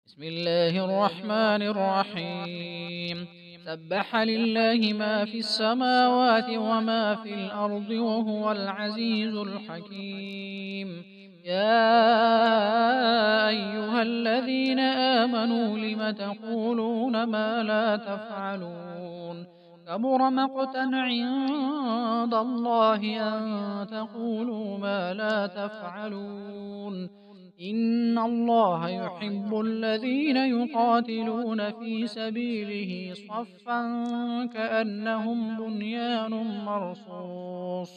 بسم الله الرحمن الرحيم. سبح لله ما في السماوات وما في الأرض وهو العزيز الحكيم. يا أيها الذين آمنوا لم تقولون ما لا تفعلون؟ كبر مقتا عند الله أن تقولوا ما لا تفعلون. إن الله يحب الذين يقاتلون في سبيله صفا كأنهم بنيان مرصوص.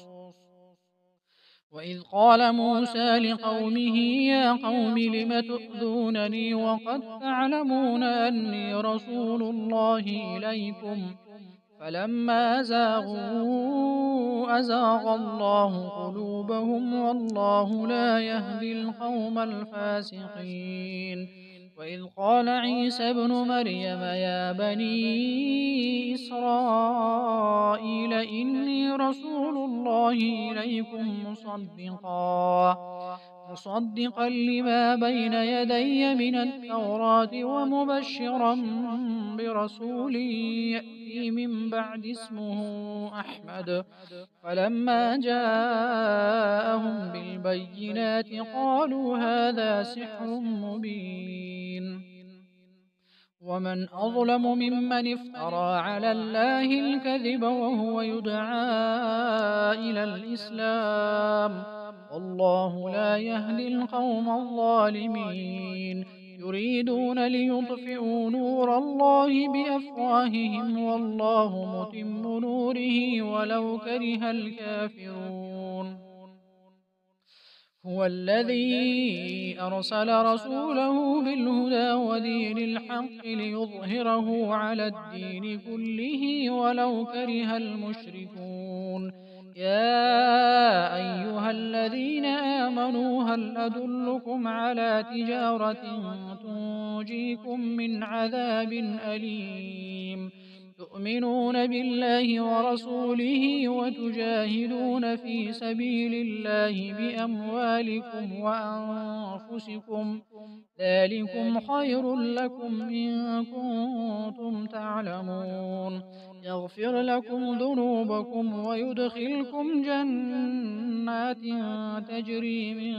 وإذ قال موسى لقومه يا قوم لم تؤذونني وقد تعلمون أني رسول الله إليكم فلما زاغوا أزاغ الله قلوبهم والله لا يهدي القوم الفاسقين. وإذ قال عيسى ابن مريم يا بني إسرائيل إني رسول الله إليكم مصدقا لما بين يدي من التوراة ومبشرا برسول يأتي من بعد اسمه أحمد. فلما جاءهم بالبينات قالوا هذا سحر مبين. ومن أظلم ممن افترى على الله الكذب وهو يدعى إلى الإسلام والله لا يهدي القوم الظالمين. يريدون ليطفئوا نور الله بأفواههم والله متم نوره ولو كره الكافرون. هو الذي أرسل رسوله بالهدى ودين الحق ليظهره على الدين كله ولو كره المشركون. يا أيها الذين آمنوا هل أدلكم على تجارة تنجيكم من عذاب أليم؟ تؤمنون بالله ورسوله وتجاهدون في سبيل الله بأموالكم وأنفسكم ذلكم خير لكم إن كنتم تعلمون. يغفر لكم ذنوبكم ويدخلكم جنات تجري من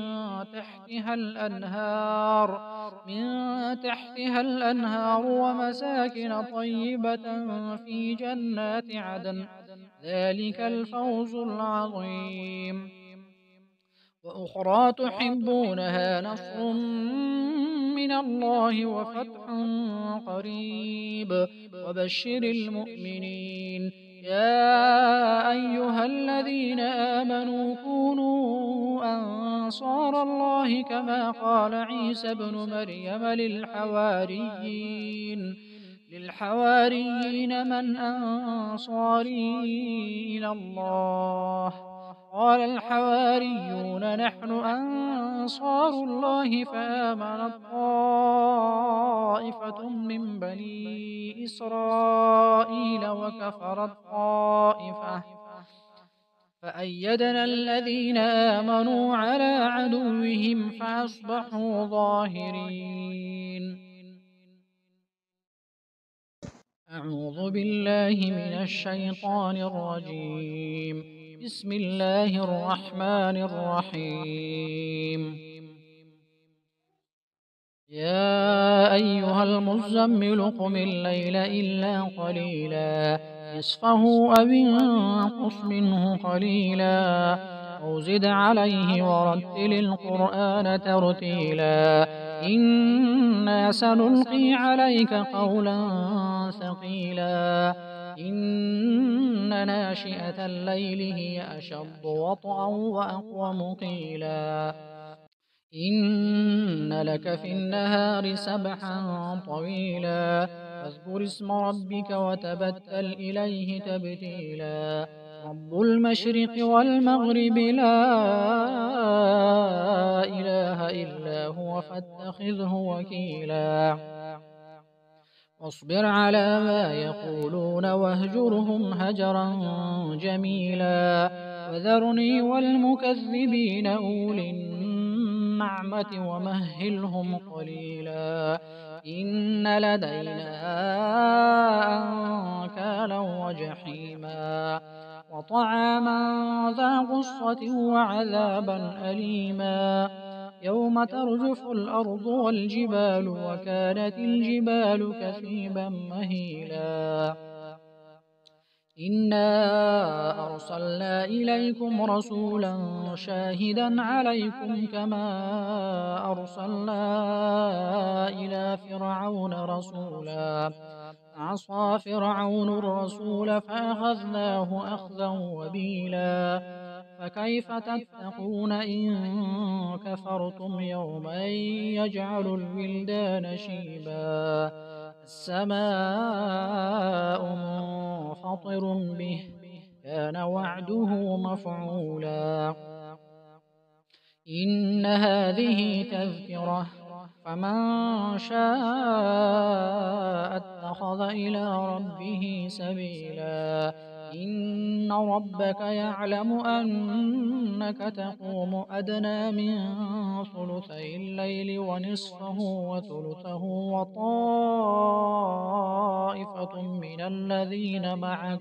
تحتها الأنهار ومساكن طيبة في جنات عدن ذلك الفوز العظيم. وأخرى تحبونها نصر من الله وفتح قريب وبشر المؤمنين. يا أيها الذين آمنوا كونوا أنصار الله كما قال عيسى ابن مريم للحواريين من أنصاري إلى الله؟ قال الحواريون نحن أنصار الله فآمنت طائفة من بني إسرائيل وكفرت طائفة فأيدنا الذين آمنوا على عدوهم فأصبحوا ظاهرين. أعوذ بالله من الشيطان الرجيم. بسم الله الرحمن الرحيم. يا أيها المزمل قم الليل إلا قليلا نصفه أو انقص منه قليلا أو زد عليه ورتل القرآن ترتيلا إنا سنلقي عليك قولا ثقيلا إن ناشئة الليل هي أشد وطئا وأقوم قيلا إن لك في النهار سبحا طويلا فاذكر اسم ربك وتبتل إليه تبتيلا رب المشرق والمغرب لا إله إلا هو فاتخذه وكيلا واصبر على ما يقولون واهجرهم هجرا جميلا وذرني والمكذبين أولي النعمة ومهلهم قليلا إن لدينا أنكالا وجحيما وطعاما ذا غصة وعذابا أليما يوم ترجف الأرض والجبال وكانت الجبال كثيبا مهيلا إنا أرسلنا إليكم رسولا شاهدا عليكم كما أرسلنا إلى فرعون رسولا عصى فرعون الرسول فأخذناه أخذا وبيلا فكيف تتقون إن كفرتم يوما يجعل الولدان شيبا السماء منفطر به كان وعده مفعولا إن هذه تذكرة فمن شاء اتخذ إلى ربه سبيلا إن ربك يعلم أنك تقوم أدنى من ثلثي الليل ونصفه وثلثه وطائفة من الذين معك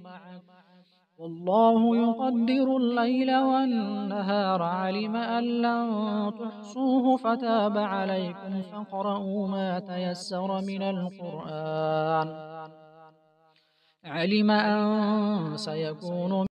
والله يقدر الليل والنهار علم أن لن تحصوه فتاب عليكم فاقرؤوا ما تيسر من القرآن علم أن سيكون